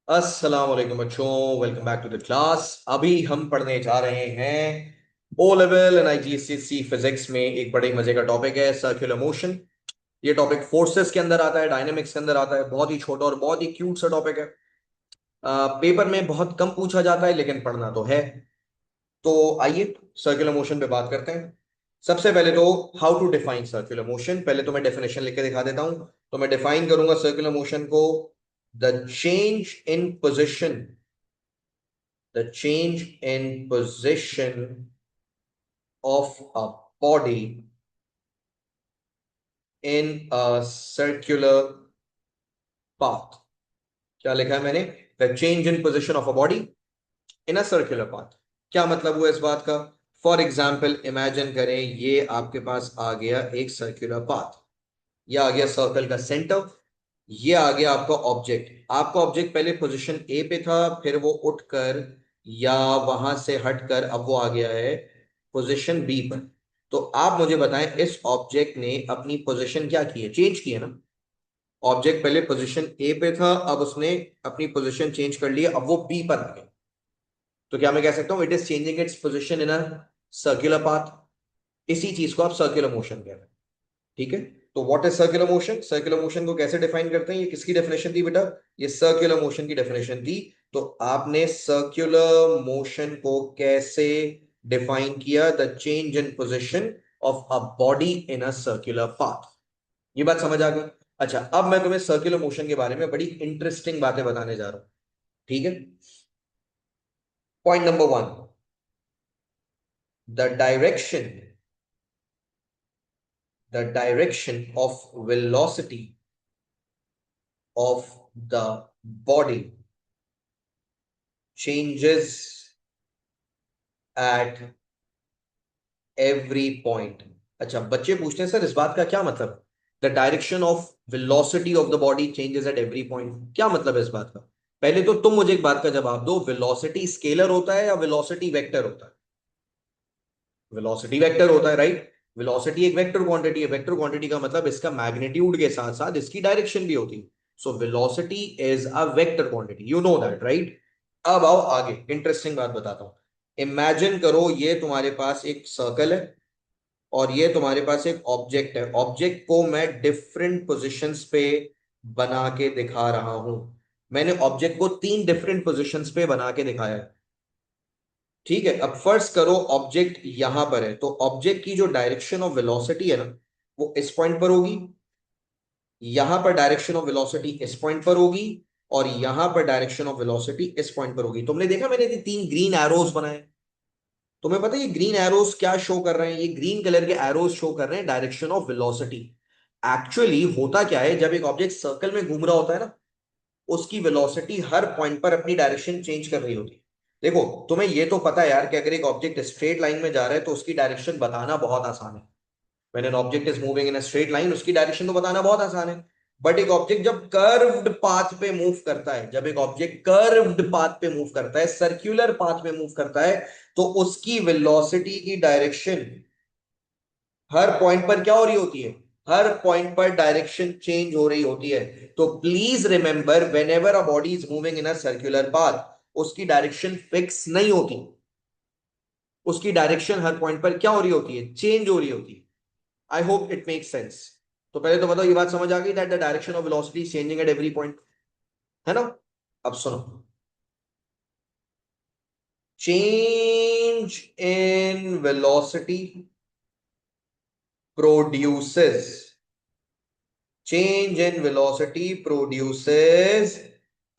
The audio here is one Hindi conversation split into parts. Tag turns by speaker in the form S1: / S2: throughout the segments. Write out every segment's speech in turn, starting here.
S1: अस्सलाम वालेकुम बच्चों, welcome back to the class. अभी हम पढ़ने जा रहे हैं O level and IGCSE physics में एक बड़े मजे का टॉपिक है सर्कुलर मोशन। ये टॉपिक फोर्सेस के अंदर आता है, डायनेमिक्स के अंदर आता है। बहुत ही छोटा और बहुत ही क्यूट सा टॉपिक है। पेपर में बहुत कम पूछा जाता है लेकिन पढ़ना तो है। तो आइए सर्कुलर मोशन पे बात करते हैं। सबसे पहले तो how to define circular motion, पहले तो मैं डेफिनेशन लिख के दिखा देता हूं। तो मैं डिफाइन करूंगा सर्कुलर मोशन को: the change in position, the change in position of a body in a circular path। क्या लिखा है मैंने? The change in position of a body in a circular path. क्या मतलब हुआ इस बात का? फॉर एग्जाम्पल इमेजिन करें, ये आपके पास आ गया एक सर्कुलर पाथ। ये आ गया सर्कल का सेंटर। ये आ गया आपका ऑब्जेक्ट। आपका ऑब्जेक्ट पहले पोजीशन ए पे था, फिर वो उठकर या वहां से हटकर अब वो आ गया है पोजीशन बी पर। तो आप मुझे बताएं, इस ऑब्जेक्ट ने अपनी पोजीशन क्या की है? चेंज की है ना। ऑब्जेक्ट पहले पोजीशन ए पे था, अब उसने अपनी पोजीशन चेंज कर ली है, अब वो बी पर आ गया। तो क्या मैं कह सकता हूं it is changing its position in a circular path? इसी चीज को आप सर्कुलर मोशन कह रहे हैं। ठीक है। तो what is circular motion? Circular motion को कैसे डिफाइन करते हैं? ये किसकी डेफिनेशन थी बेटा? ये सर्कुलर मोशन की डेफिनेशन थी। तो आपने सर्कुलर मोशन को कैसे डिफाइन किया? The change in position of a body in a circular path. ये बात समझ आ गई? अच्छा, अब मैं तुम्हें सर्कुलर मोशन के बारे में बड़ी इंटरेस्टिंग बातें बताने जा रहा हूं। ठीक है। Point number one: the direction, the direction of velocity of the body changes at every point। अच्छा, बच्चे पूछते हैं सर इस बात का क्या मतलब? The direction of velocity of the body changes at every point, क्या मतलब है इस बात का? पहले तो तुम मुझे एक बात का जवाब दो, वेलोसिटी स्केलर होता है या वेलोसिटी वेक्टर होता है? वेलोसिटी वेक्टर होता है, राइट। वेलोसिटी एक वेक्टर क्वांटिटी है। वेक्टर क्वांटिटी का मतलब इसका मैग्नीट्यूड के साथ साथ इसकी डायरेक्शन भी होती है। So velocity is a vector quantity, you know that, right. अब आओ आगे, इंटरेस्टिंग बात बताता हूं। इमेजिन करो ये तुम्हारे पास एक सर्कल है और ये तुम्हारे पास एक ऑब्जेक्ट है। ऑब्जेक्ट को मैं डिफरेंट पोजिशंस पे बना के दिखा रहा हूं। मैंने ऑब्जेक्ट को तीन डिफरेंट पोजिशंस पे बना के दिखाया है। ठीक है। अब फर्ज करो ऑब्जेक्ट यहां पर है, तो ऑब्जेक्ट की जो डायरेक्शन ऑफ वेलोसिटी है ना, वो इस पॉइंट पर होगी। यहां पर डायरेक्शन ऑफ वेलोसिटी इस पॉइंट पर होगी। और यहां पर डायरेक्शन ऑफ वेलोसिटी इस पॉइंट पर होगी। तुमने देखा मैंने ये तीन ग्रीन एरोज बनाए। तुम्हें पता है ये ग्रीन एरोज क्या शो कर रहे हैं? ये ग्रीन कलर के एरोज शो कर रहे हैं डायरेक्शन ऑफ वेलोसिटी। एक्चुअली होता क्या है, जब एक ऑब्जेक्ट सर्कल में घूम रहा होता है ना, उसकी वेलोसिटी हर पॉइंट पर अपनी डायरेक्शन चेंज कर रही होती है। देखो, तुम्हें ये तो पता है यार कि अगर एक ऑब्जेक्ट स्ट्रेट लाइन में जा रहा है तो उसकी डायरेक्शन बताना बहुत आसान है। When an object is moving in a straight line, उसकी डायरेक्शन तो बताना बहुत आसान है। बट एक ऑब्जेक्ट जब कर्व्ड पाथ पे मूव करता है, जब एक ऑब्जेक्ट कर्व्ड पाथ पे मूव करता है, सर्कुलर पाथ पे मूव करता है, तो उसकी वेलोसिटी की डायरेक्शन हर पॉइंट पर क्या हो रही होती है? हर पॉइंट पर डायरेक्शन चेंज हो रही होती है। तो please remember, when ever a body is moving in a circular path, उसकी डायरेक्शन फिक्स नहीं होती। उसकी डायरेक्शन हर पॉइंट पर क्या हो रही होती है? चेंज हो रही होती है। I hope it make sense. तो पहले तो बताओ, ये बात समझ आ गई that the direction of velocity is changing at every point, है ना? अब सुनो, change in velocity produces, change in velocity produces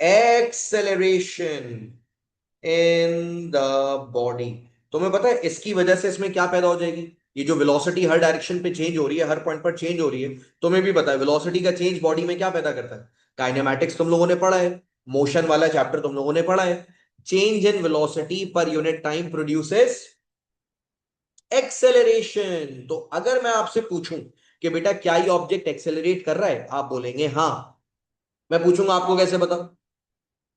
S1: acceleration in the body। तुम्हें पता है इसकी वजह से इसमें क्या पैदा हो जाएगी? ये जो वेलोसिटी हर डायरेक्शन पे चेंज हो रही है, हर पॉइंट पर चेंज हो रही है, तुम्हें भी पता है वेलोसिटी का चेंज बॉडी में क्या पैदा करता है? काइनेमैटिक्स तुम लोगों ने पढ़ा है, मोशन वाला चैप्टर तुम लोगों ने पढ़ा है। Change in velocity per unit time produces acceleration. तो अगर मैं आपसे पूछूं कि बेटा क्या ये ऑब्जेक्ट एक्सेलरेट कर रहा है, आप बोलेंगे हाँ। मैं पूछूंगा आपको कैसे पता?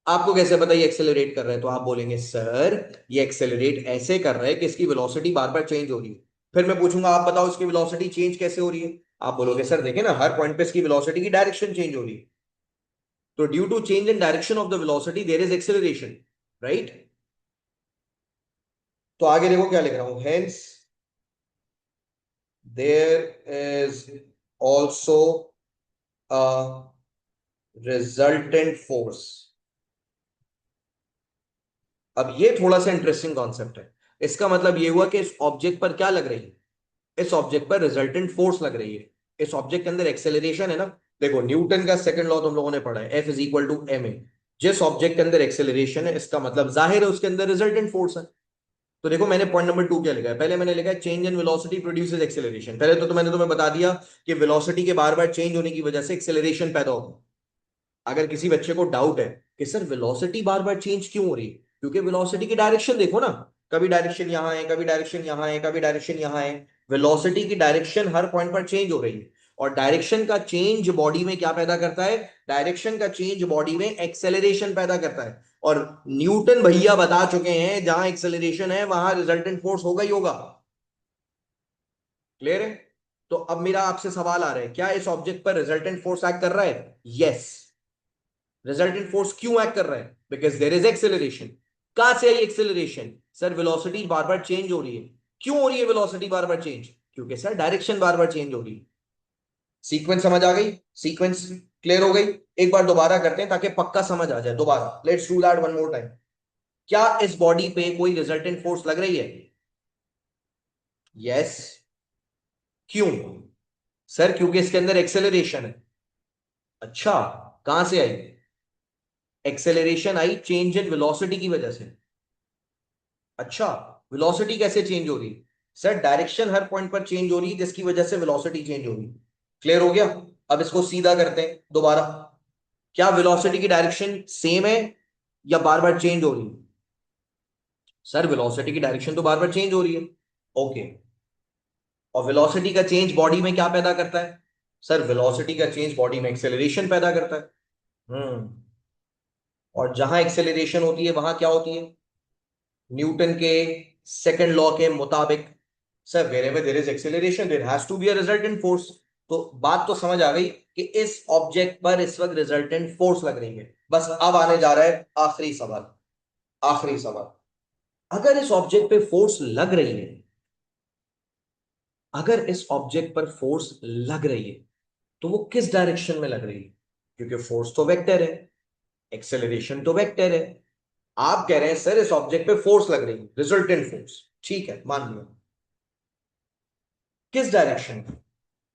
S1: आपको कैसे पता ये एक्सेलरेट कर रहा है? तो आप बोलेंगे सर ये एक्सेलरेट ऐसे कर रहा है कि इसकी वेलोसिटी बार बार चेंज हो रही है। फिर मैं पूछूंगा आप बताओ इसकी वेलोसिटी चेंज कैसे हो रही है? आप बोलोगे सर देखिए ना, हर पॉइंट पे इसकी वेलोसिटी की डायरेक्शन चेंज हो रही है। तो due to change in direction of the velocity there is acceleration, right? तो आगे देखो क्या लिख रहा हूं, hence there is also a resultant force. अब ये थोड़ा सा इंटरेस्टिंग कॉन्सेप्ट है। इसका मतलब ये हुआ कि इस ऑब्जेक्ट पर क्या लग रही है, इस ऑब्जेक्ट पर रिजल्टेंट फोर्स लग रही है। इस ऑब्जेक्ट के अंदर एक्सेलरेशन है ना, देखो न्यूटन का सेकंड लॉ तुम लोगों ने पढ़ा है, F is equal to M A. जिस ऑब्जेक्ट के अंदर एक्सेलरेशन है, इसका मतलब जाहिर है उसके अंदर रिजल्टेंट फोर्स है। तो देखो मैंने पॉइंट नंबर 2 क्या लिखा है, पहले मैंने लिखा है change in velocity produces acceleration. पहले तो मैंने तुम्हें बता दिया कि वेलोसिटी के बार बार चेंज होने की वजह से एक्सेलरेशन पैदा होगा। अगर किसी बच्चे को डाउट है कि सर वेलोसिटी बार बार चेंज क्यों हो रही है, क्योंकि वेलोसिटी की डायरेक्शन देखो ना, कभी डायरेक्शन यहां है, कभी डायरेक्शन यहां है, कभी डायरेक्शन यहां है। वेलोसिटी की डायरेक्शन हर पॉइंट पर चेंज हो रही है। और डायरेक्शन का चेंज बॉडी में क्या पैदा करता है, डायरेक्शन का चेंज बॉडी में एक्सेलरेशन पैदा करता है। और न्यूटन भैया बता चुके हैं जहां एक्सेलरेशन है वहां रिजल्टेंट फोर्स होगा ही होगा। क्लियर है? तो अब मेरा आपसे सवाल आ रहा है, क्या इस ऑब्जेक्ट पर रिजल्टेंट फोर्स एक्ट कर रहा है? यस। रिजल्टेंट फोर्स क्यों एक्ट कर रहा है? Because there is acceleration. कहां से आई एक्सेलरेशन? सर वेलोसिटी बार बार चेंज हो रही है। क्यों हो रही है वेलोसिटी बार बार चेंज? क्योंकि सर डायरेक्शन बार बार चेंज हो रही है। सीक्वेंस समझ आ गई? सीक्वेंस क्लियर हो गई? एक बार दोबारा करते हैं ताकि पक्का समझ आ जाए। दोबारा let's do that one more time. क्या इस बॉडी पे कोई रिजल्टेंट फोर्स लग रही है? यस। क्यों? सर क्योंकि इसके अंदर एक्सेलरेशन है। अच्छा, कहां से आई? एक्सेलरेशन आई चेंज इन वेलोसिटी की वजह से। अच्छा, वेलोसिटी कैसे चेंज हो रही? सर डायरेक्शन हर पॉइंट पर चेंज हो रही है जिसकी वजह से वेलोसिटी चेंज हो रही है। क्लियर हो गया? अब इसको सीधा करते हैं दोबारा। क्या वेलोसिटी की डायरेक्शन सेम है या बार बार चेंज हो रही है? सर वेलोसिटी की डायरेक्शन तो बार बार चेंज हो रही है। ओके। और वेलोसिटी का चेंज बॉडी में क्या पैदा करता है? सर वेलोसिटी का चेंज बॉडी में एक्सेलरेशन पैदा करता है। और जहां एक्सेलरेशन होती है वहां क्या होती है? न्यूटन के सेकंड लॉ के मुताबिक sir wherever there is acceleration there has to be a resultant force। तो बात तो समझ आ गई कि इस ऑब्जेक्ट पर इस वक्त रिजल्टेंट फोर्स लग रही है। बस अब आने जा रहा है आखिरी सवाल। आखिरी सवाल, अगर इस ऑब्जेक्ट पे फोर्स लग रही है, अगर इस ऑब्जेक्ट पर फोर्स लग रही है, तो वो किस डायरेक्शन में लग रही है? क्योंकि फोर्स तो वेक्टर है, एक्सेलरेशन तो वेक्टर है। आप कह रहे हैं सर इस ऑब्जेक्ट पे फोर्स लग रही है, रिजल्टेंट फोर्स, ठीक है मान लिया। किस डायरेक्शन?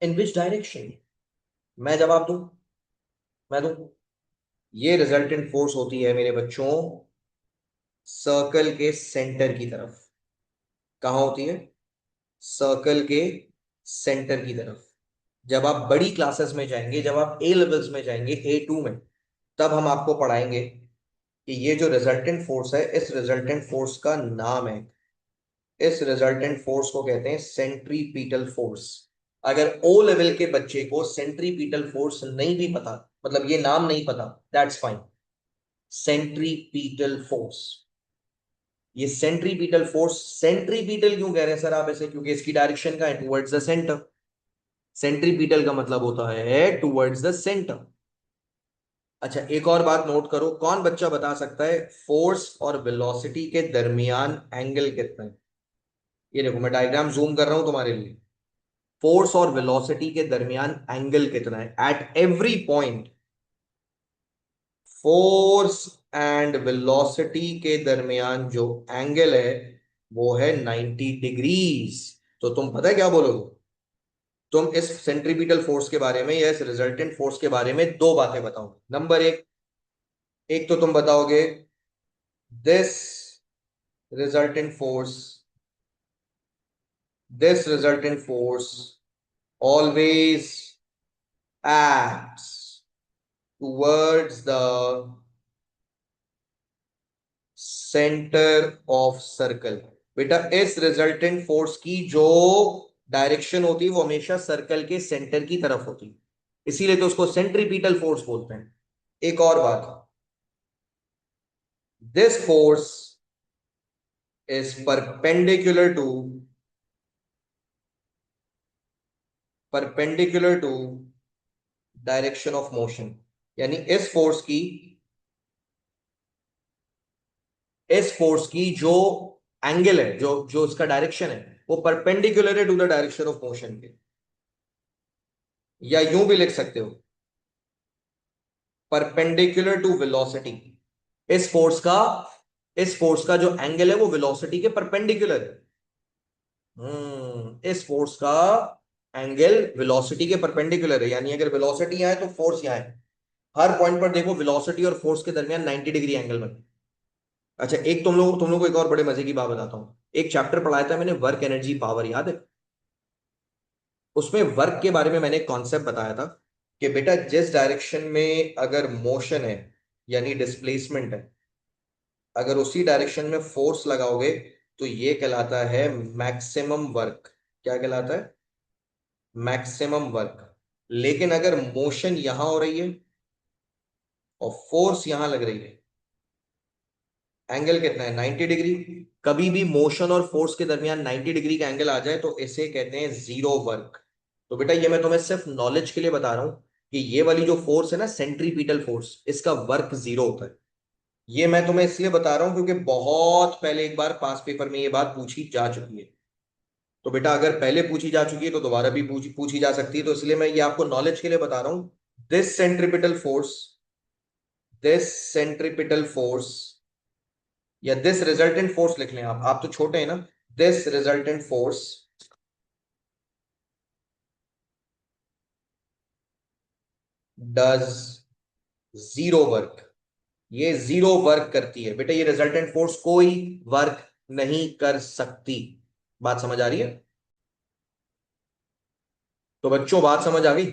S1: In which direction? मैं जवाब दूं? मैं दूं? ये रिजल्टेंट फोर्स होती है मेरे बच्चों सर्कल के सेंटर की तरफ। कहां होती है? सर्कल के सेंटर की तरफ। जब आप बड़ी क्लासेस में जाएंगे, जब आप ए लेवल्स में जाएंगे, A2 में, तब हम आपको पढ़ाएंगे कि ये जो रिजल्टेंट फोर्स है, इस रिजल्टेंट फोर्स का नाम है, इस रिजल्टेंट फोर्स को कहते हैं सेंट्रीपीटल फोर्स। अगर ओ लेवल के बच्चे को सेंट्रीपीटल फोर्स नहीं भी पता, मतलब ये नाम नहीं पता, दैट्स फाइन। सेंट्रीपीटल फोर्स, ये सेंट्रीपीटल फोर्स, सेंट्रीपीटल क्यों कह रहे हैं सर आप ऐसे? क्योंकि इसकी डायरेक्शन का है टुवर्ड्स द सेंटर। सेंट्रीपीटल का मतलब होता है टुवर्ड्स द सेंटर। अच्छा एक और बात नोट करो, कौन बच्चा बता सकता है फोर्स और वेलोसिटी के दरमियान एंगल कितना है? ये देखो मैं डायग्राम जूम कर रहा हूं तुम्हारे लिए। फोर्स और वेलोसिटी के दरमियान एंगल कितना है at every point? Force and velocity के दरमियान जो एंगल है वो है 90 डिग्रीज। तो तुम पता है क्या बोलोगे? तुम इस सेंट्रीपिटल फोर्स के बारे में या इस रिजल्टेंट फोर्स के बारे में दो बातें बताओगे। नंबर एक, एक तो तुम बताओगे this resultant force, this resultant force always acts towards the center of circle। बेटा इस रिजल्टेंट फोर्स की जो डायरेक्शन होती है वो हमेशा सर्कल के सेंटर की तरफ होती है, इसीलिए तो उसको सेंट्रीपिटल फोर्स बोलते हैं। एक और बात, this force is perpendicular to direction of motion. यानी इस फोर्स की जो एंगल है, जो जो इसका डायरेक्शन है, वो परपेंडिकुलर है to the direction of motion के। या यूं भी लिख सकते हो, परपेंडिकुलर टू वेलोसिटी। इस फोर्स का इस फोर्स का जो एंगल है वो वेलोसिटी के परपेंडिकुलर है। इस फोर्स का एंगल वेलोसिटी के परपेंडिकुलर है, यानी अगर वेलोसिटी यहाँ है तो फोर्स यहाँ है। हर पॉइंट पर देखो वेलोसिटी और फोर्स के दरमियान 90 डिग्री एंगल बने। अच्छा, एक तुम लोग को एक और बड़े मजे की बात बताता हूँ। एक चैप्टर पढ़ाया था मैंने, वर्क एनर्जी पावर, याद है? उसमें वर्क के बारे में मैंने एक कॉन्सेप्ट बताया था कि बेटा जिस डायरेक्शन में अगर मोशन है, यानी डिस्प्लेसमेंट है, अगर उसी डायरेक्शन में फोर्स लगाओगे तो ये कहलाता है मैक्सिमम वर्क। क्या कहलाता है? Maximum work. लेकिन अगर मोशन यहां हो रही है और फोर्स यहां लग रही है, एंगल कितना है? 90 डिग्री। कभी भी मोशन और फोर्स के दरमियान 90 डिग्री का एंगल आ जाए तो इसे कहते हैं जीरो वर्क। तो बेटा ये मैं तुम्हें सिर्फ नॉलेज के लिए बता रहा हूं कि ये वाली जो फोर्स है ना, सेंट्रीपिटल फोर्स, इसका वर्क जीरो होता है। ये मैं तुम्हें इसलिए बता रहा हूं क्योंकि बहुत पहले एक बार पास पेपर में ये बात पूछी जा चुकी है। तो बेटा अगर पहले पूछी जा चुकी है तो दोबारा भी पूछी पूछी जा सकती है, तो इसलिए मैं ये आपको नॉलेज के लिए बता रहा हूं। This centripetal force this centripetal force या दिस रिजल्टेंट फोर्स लिख लें आप तो छोटे हैं ना। This resultant force does zero work. ये जीरो वर्क करती है बेटा, ये रिजल्टेंट फोर्स कोई वर्क नहीं कर सकती। बात समझ आ रही है? तो बच्चों बात समझ आ गई?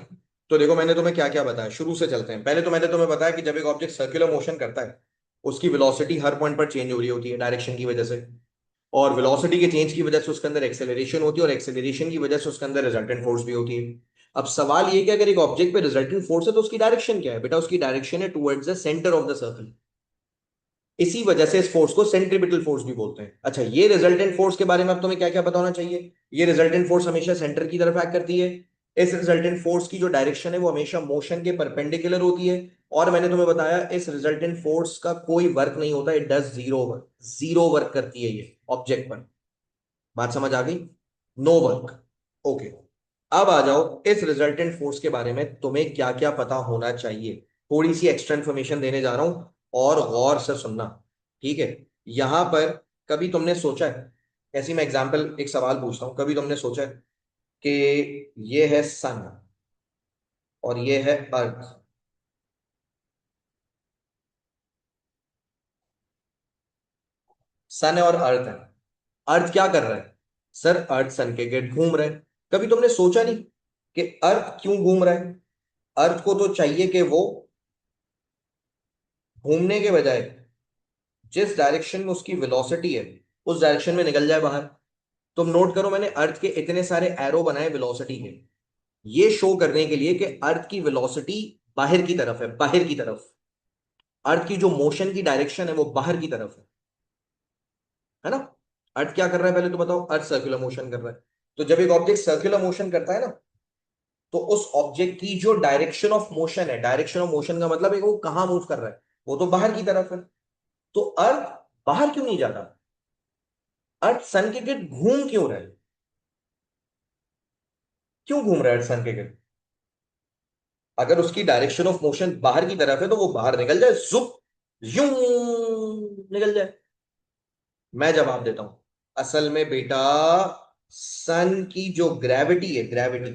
S1: तो देखो मैंने तुम्हें क्या क्या बताया, शुरू से चलते हैं। पहले तो मैंने तुम्हें बताया कि जब एक ऑब्जेक्ट सर्कुलर मोशन करता है, उसकी वेलोसिटी हर पॉइंट पर चेंज हो रही होती है डायरेक्शन की वजह से। और वेलोसिटी के चेंज की वजह से उसके अंदर एक्सेलरेशन होती है, और एक्सेलरेशन की वजह से उसके अंदर रिजल्टेंट फोर्स भी होती है। अब सवाल ये कि अगर एक ऑब्जेक्ट पे रिजल्टेंट फोर्स है तो उसकी डायरेक्शन क्या है? बेटा उसकी डायरेक्शन है towards the centre of the circle. इसी वजह से इस फोर्स को सेंट्रीपिटल फोर्स भी बोलते हैं। अच्छा, ये रिजल्टेंट फोर्स के बारे में अब तुम्हें क्या क्या पता होना चाहिए? ये रिजल्टेंट फोर्स हमेशा सेंटर की तरफ एक्ट करती है। इस रिजल्टेंट फोर्स की जो डायरेक्शन है वो हमेशा मोशन के परपेंडिकुलर होती है। और मैंने तुम्हें बताया इस रिजल्टेंट फोर्स का कोई वर्क नहीं होता, it does zero work. Zero work करती है ये ऑब्जेक्ट पर। बात समझ आ गई? No work. ओके। अब आ जाओ इस रिजल्टेंट फोर्स के बारे में तुम्हें क्या क्या पता होना चाहिए। थोड़ी सी एक्स्ट्रा इन्फॉर्मेशन देने जा रहा हूं और गौर से सुनना। ठीक है? यहां पर कभी तुमने सोचा है, ऐसी मैं एग्जांपल एक सवाल पूछता हूं, कभी तुमने सोचा है कि ये है सन और ये है अर्थ? सन है और अर्थ है। अर्थ क्या कर रहा है? सर अर्थ सन के गिर्द घूम रहा है। कभी तुमने सोचा नहीं कि अर्थ क्यों घूम रहा है? अर्थ को तो चाहिए कि वो घूमने के बजाय जिस डायरेक्शन में उसकी वेलोसिटी है उस डायरेक्शन में निकल जाए बाहर। तुम नोट करो, मैंने अर्थ के इतने सारे एरो बनाए वेलोसिटी के, ये शो करने के लिए कि अर्थ की वेलोसिटी बाहर की तरफ है, बाहर की तरफ। अर्थ की जो मोशन की डायरेक्शन है वो बाहर की तरफ है ना? अर्थ क्या कर रहा है पहले तो बताओ? अर्थ सर्कुलर मोशन कर रहा है। तो जब एक ऑब्जेक्ट सर्कुलर मोशन करता है ना, तो उस ऑब्जेक्ट की जो डायरेक्शन ऑफ मोशन है, डायरेक्शन ऑफ मोशन का मतलब है कि वो कहां मूव कर रहा है? वो तो बाहर की तरफ है। तो अर्थ बाहर क्यों नहीं जाता? अर्थ सन के गिर्द घूम क्यों रहा है? क्यों घूम रहा है अर्थ सन के गिर्द? अगर उसकी डायरेक्शन ऑफ मोशन बाहर की तरफ है तो वो बाहर निकल जाए, जुप, यूं निकल जाए। मैं जवाब देता हूं। असल में बेटा सन की जो ग्रेविटी है, ग्रेविटी,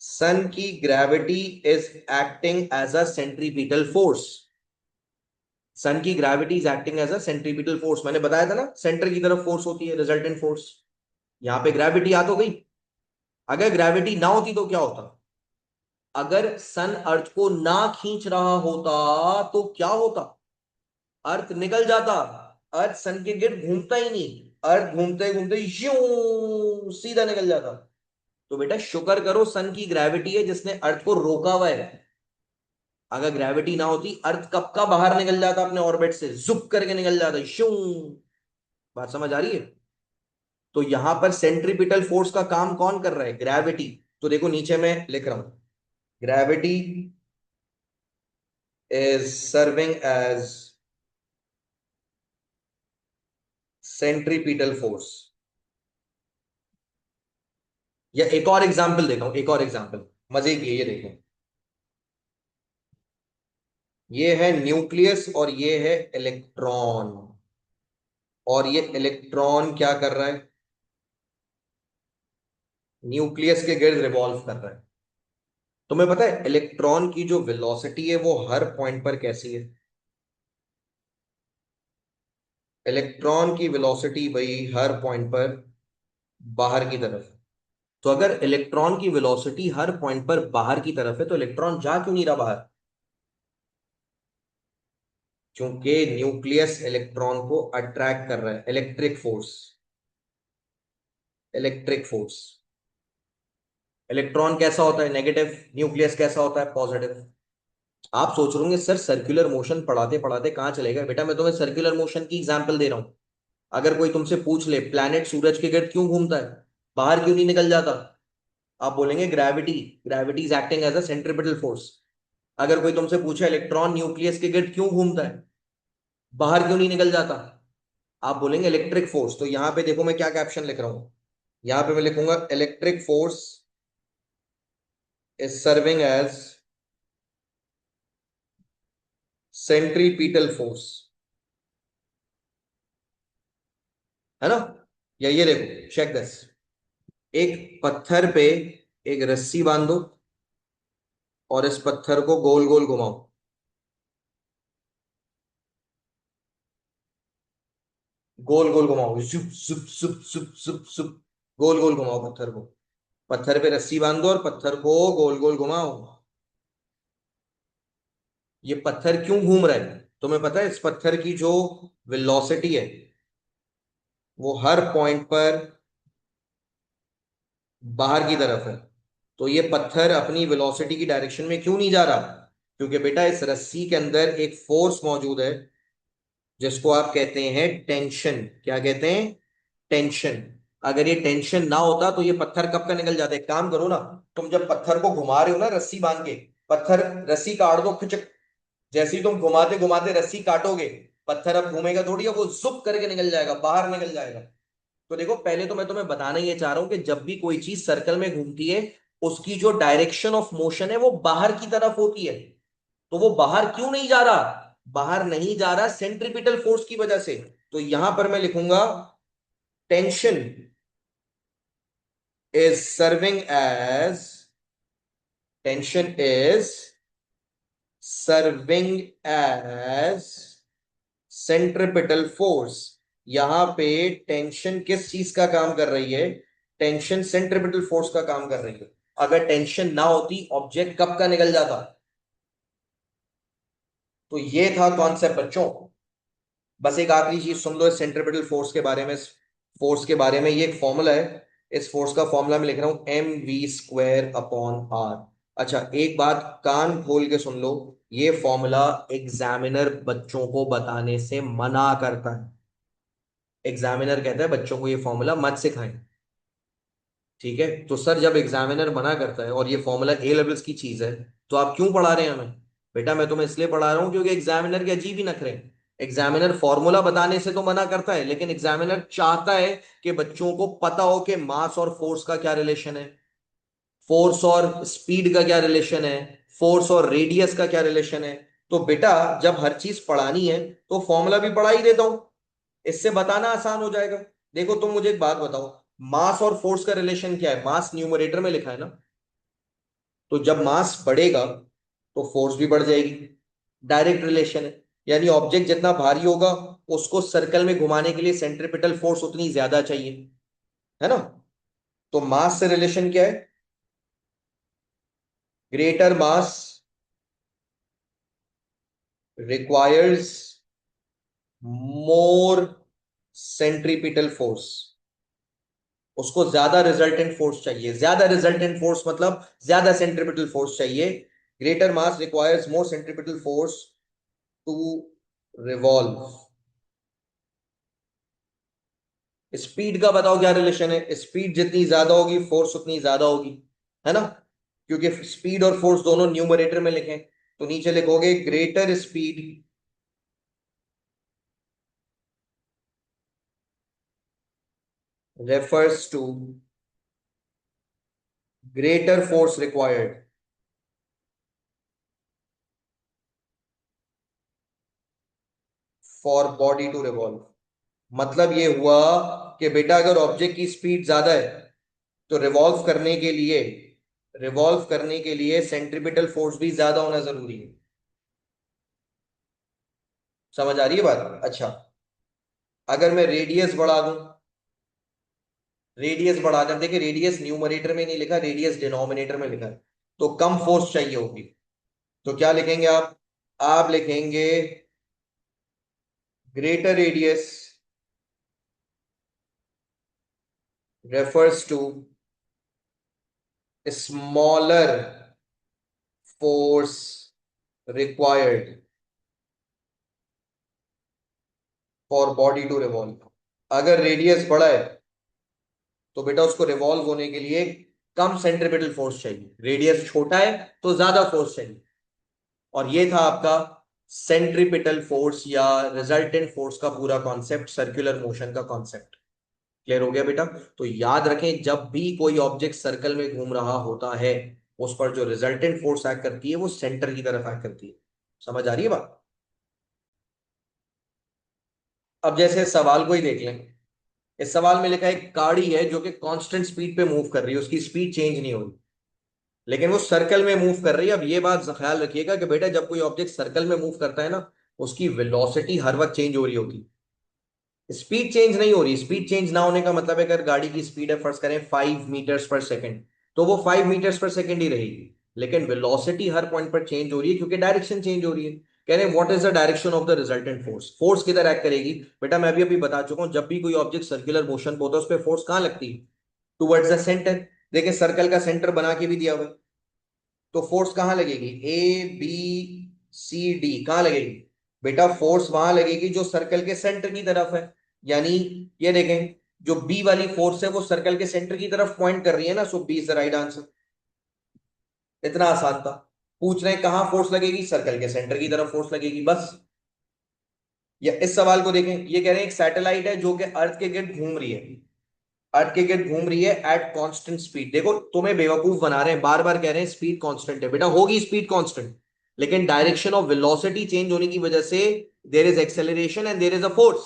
S1: सन की gravity is acting as a centripetal force. Sun की gravity is acting as a centripetal force. मैंने बताया था ना, सेंटर की तरफ फोर्स होती है रिजल्टेंट फोर्स। यहां पे ग्रेविटी आ तो गई। अगर ग्रेविटी ना होती तो क्या होता? अगर सन अर्थ को ना खींच रहा होता तो क्या होता? अर्थ निकल जाता। अर्थ सन के गिर्द घूमता ही नहीं। अर्थ घूमते घूमते यूं सीधा निकल जाता। तो बेटा शुक्र करो सन की ग्रेविटी है जिसने अर्थ को रोका हुआ है। अगर ग्रेविटी ना होती अर्थ कब का बाहर निकल जाता, अपने ऑर्बिट से जुप करके निकल जाता, शू। बात समझ आ रही है? तो यहां पर सेंट्रीपिटल फोर्स का काम कौन कर रहा है? ग्रेविटी। तो देखो नीचे मैं लिख रहा हूं, gravity is serving as centripetal force. या एक और एग्जांपल देता हूं, एक और एग्जांपल मजे की है, ये देखो। ये है न्यूक्लियस और ये है इलेक्ट्रॉन, और ये इलेक्ट्रॉन क्या कर रहा है, न्यूक्लियस के गिर्द रिवॉल्व कर रहा है। तुम्हें पता है इलेक्ट्रॉन की जो वेलोसिटी है वो हर पॉइंट पर कैसी है? इलेक्ट्रॉन की वेलोसिटी भाई हर पॉइंट पर बाहर की तरफ है। तो अगर इलेक्ट्रॉन की वेलोसिटी हर पॉइंट पर बाहर की तरफ है तो इलेक्ट्रॉन जा क्यों नहीं रहा बाहर? क्योंकि न्यूक्लियस इलेक्ट्रॉन को अट्रैक्ट कर रहा है, electric force, electric force. Electron कैसा होता है? नेगेटिव। न्यूक्लियस कैसा होता है? पॉजिटिव। आप सोच रहे होंगे सर सर्कुलर मोशन पढ़ाते पढ़ाते कहाँ चले गए। बेटा मैं तुम्हें सर्कुलर मोशन की एग्जांपल दे रहा हूं। अगर कोई तुमसे पूछ ले प्लैनेट सूरज के गिर्द क्यों घूमता है, बाहर क्यों नहीं निकल जाता, आप बोलेंगे gravity. Gravity is acting as a centripetal force. अगर कोई तुमसे पूछे इलेक्ट्रॉन न्यूक्लियस के गिर्द क्यों घूमता है, बाहर क्यों नहीं निकल जाता, आप बोलेंगे इलेक्ट्रिक फोर्स। तो यहां पे देखो मैं क्या कैप्शन लिख रहा हूं, यहां पे मैं लिखूंगा electric force is serving as centripetal force. है ना? या ये देखो चेक दिस, एक पत्थर पे एक रस्सी बांधो और इस पत्थर को गोल गोल घुमाओ। गोल गोल घुमाओ, जुप जुप जुप जुप जुप जुप, गोल गोल घुमाओ पत्थर को। पत्थर पे रस्सी बांधो और पत्थर को गोल गोल घुमाओ। ये पत्थर क्यों घूम रहा है? तुम्हें पता है इस पत्थर की जो वेलोसिटी है वो हर पॉइंट पर बाहर की तरफ है। तो ये पत्थर अपनी वेलोसिटी की डायरेक्शन में क्यों नहीं जा रहा? क्योंकि बेटा इस रस्सी के अंदर एक फोर्स मौजूद है जिसको आप कहते हैं टेंशन। क्या कहते हैं? टेंशन। अगर ये टेंशन ना होता तो ये पत्थर कब का निकल जाता है। एक काम करो ना, तुम जब पत्थर को घुमा रहे हो ना रस्सी बांध के, पत्थर रस्सी काट दो खिचक, जैसे ही तुम घुमाते घुमाते रस्सी काटोगे पत्थर अब घूमेगा थोड़ी है, वो जुप करके निकल जाएगा, बाहर निकल जाएगा। तो देखो पहले तो मैं तुम्हें बताना ये चाह रहा हूं कि जब भी कोई चीज सर्कल में घूमती है उसकी जो डायरेक्शन ऑफ मोशन है वो बाहर की तरफ होती है। तो वो बाहर क्यों नहीं जा रहा? बाहर नहीं जा रहा सेंट्रीपिटल फोर्स की वजह से। तो यहां पर मैं लिखूंगा tension is serving as, tension is serving as centripetal force. यहां पे टेंशन किस चीज का काम कर रही है? टेंशन सेंट्रिपिटल फोर्स का काम कर रही है। अगर टेंशन ना होती ऑब्जेक्ट कब का निकल जाता। तो ये था कॉन्सेप्ट बच्चों। बस एक आखिरी चीज सुन लो इस सेंट्रिपिटल फोर्स के बारे में। इस फोर्स के बारे में ये एक फॉर्मूला है, इस फोर्स का फॉर्मूला मैं लिख रहा हूं mv² अपॉन r। अच्छा एक बात कान खोल के सुन लो, ये फॉर्मूला एग्जामिनर बच्चों को बताने से मना करता है। एग्जामिनर कहता है बच्चों को ये फॉर्मूला मत सिखाएं। ठीक है, तो सर जब एग्जामिनर मना करता है और ये फॉर्मूला ए लेवल्स की चीज है तो आप क्यों पढ़ा रहे हैं हमें? बेटा मैं तुम्हें इसलिए पढ़ा रहा हूं क्योंकि एग्जामिनर के अजीब ही नखरे हैं। एग्जामिनर फॉर्मूला बताने से तो मना करता है लेकिन एग्जामिनर चाहता है कि बच्चों को पता हो कि मास और फोर्स का क्या रिलेशन है, फोर्स और स्पीड का क्या रिलेशन है, फोर्स और रेडियस का क्या रिलेशन है। तो बेटा जब हर चीज पढ़ानी है तो फॉर्मूला भी पढ़ा ही देता हूं, इससे बताना आसान हो जाएगा। देखो तुम मुझे एक बात बताओ, मास और फोर्स का रिलेशन क्या है? मास न्यूमरेटर में लिखा है ना, तो जब मास बढ़ेगा तो फोर्स भी बढ़ जाएगी, डायरेक्ट रिलेशन है। यानी ऑब्जेक्ट जितना भारी होगा उसको सर्कल में घुमाने के लिए सेंट्रिपिटल फोर्स उतनी ज्यादा चाहिए, है ना? तो मास से रिलेशन क्या है? Greater mass requires more centripetal force. उसको ज्यादा रिजल्टेंट फोर्स चाहिए, ज्यादा रिजल्टेंट फोर्स मतलब ज्यादा सेंट्रिपिटल फोर्स चाहिए। Greater mass requires more centripetal force to revolve. Speed का बताओ क्या रिलेशन है? स्पीड जितनी ज्यादा होगी फोर्स उतनी ज्यादा होगी, है ना? क्योंकि स्पीड और फोर्स दोनों न्यूमरेटर में लिखें, तो नीचे लिखोगे greater speed refers to greater force required for body to revolve। मतलब ये हुआ कि बेटा अगर ऑब्जेक्ट की स्पीड ज्यादा है तो रिवॉल्व करने के लिए सेंट्रीपिटल फोर्स भी ज्यादा होना जरूरी है। समझ आ रही है बात? अच्छा, अगर मैं रेडियस बढ़ा कर, देखिए रेडियस न्यूमरेटर में नहीं लिखा, रेडियस डिनोमिनेटर में लिखा है, तो कम फोर्स चाहिए होगी। तो क्या लिखेंगे आप लिखेंगे greater radius refers to smaller force required for body to revolve। अगर रेडियस बड़ा है तो बेटा उसको रिवॉल्व होने के लिए कम सेंट्रीपिटल फोर्स चाहिए, रेडियस छोटा है तो ज्यादा फोर्स चाहिए। और ये था आपका सेंट्रीपिटल फोर्स या रिजल्टेंट फोर्स का पूरा कॉन्सेप्ट, सर्कुलर मोशन का कॉन्सेप्ट। क्लियर हो गया बेटा? तो याद रखें, जब भी कोई ऑब्जेक्ट सर्कल में घूम रहा होता है, उस पर जो रिजल्टेंट फोर्स एक्ट करती है वो सेंटर की तरफ एक्ट करती है। समझ आ रही है बात? अब जैसे सवाल को ही देख लें। इस सवाल में लिखा है एक गाड़ी है जो कि कांस्टेंट स्पीड पे मूव कर रही है, उसकी स्पीड चेंज नहीं हो रही, लेकिन वो सर्कल में मूव कर रही है। अब ये बात ख्याल रखिएगा कि बेटा जब कोई ऑब्जेक्ट सर्कल में मूव करता है ना, उसकी वेलोसिटी हर वक्त चेंज हो रही होगी, स्पीड चेंज नहीं हो रही। स्पीड चेंज ना होने का मतलब है अगर गाड़ी की स्पीड है फर्ज करें 5 मीटर्स पर सेकेंड, तो वो 5 मीटर्स पर सेकेंड ही रहेगी, लेकिन वेलोसिटी हर पॉइंट पर चेंज हो रही है क्योंकि डायरेक्शन चेंज हो रही है। कह रहे हैं what is the direction of the resultant force, force किधर एक्ट करेगी? बेटा मैं भी अभी बता चुका हूं, जब भी कोई ऑब्जेक्ट सर्कुलर मोशन पे होता है उस पर फोर्स कहाँ लगती है? Towards the centre. देखिए सर्कल का सेंटर बना के भी दिया हुआ है, तो फोर्स कहाँ लगेगी? ABCD कहाँ लगेगी? बेटा फोर्स वहां लगेगी जो सर्कल के सेंटर की तरफ है। यानी ये देखें, जो बी वाली फोर्स है वो सर्कल के सेंटर की तरफ पॉइंट कर रही है ना, so B is the right answer. इतना आसान था। पूछ रहे हैं कहां फोर्स लगेगी? सर्कल के सेंटर की तरफ फोर्स लगेगी, बस। या इस सवाल को देखें, ये कह रहे हैं एक सैटेलाइट है जो कि अर्थ के गिर्द घूम रही है, अर्थ के गिर्द घूम रही है एट कांस्टेंट स्पीड। देखो तुम्हें बेवकूफ बना रहे हैं, बार बार कह रहे हैं स्पीड कांस्टेंट है, बेटा होगी स्पीड कांस्टेंट, लेकिन डायरेक्शन ऑफ वेलोसिटी चेंज होने की वजह से there is acceleration and there is a force.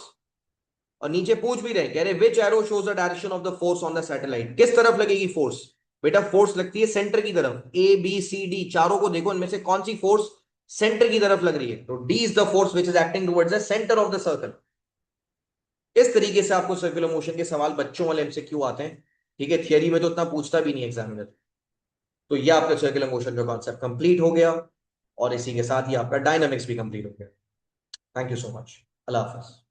S1: और नीचे पूछ भी रहे, कह रहे which arrow shows the direction of the force on the satellite, किस तरफ लगेगी फोर्स? बेटा फोर्स लगती है सेंटर की तरफ। ABCD चारों को देखो, इनमें से कौन सी फोर्स सेंटर की तरफ लग रही है? तो D is the force which is acting towards the centre of the circle. इस तरीके से आपको सर्कुलर मोशन के सवाल बच्चों वाले MCQ आते हैं। ठीक है, थियरी में तो उतना पूछता भी नहीं एग्जामिनर। तो ये आपका सर्कुलर मोशन का कॉन्सेप्ट कंप्लीट हो गया, और इसी के साथ ही आपका डायनामिक्स भी कंप्लीट हो गया। Thank you so much. Allah Hafiz.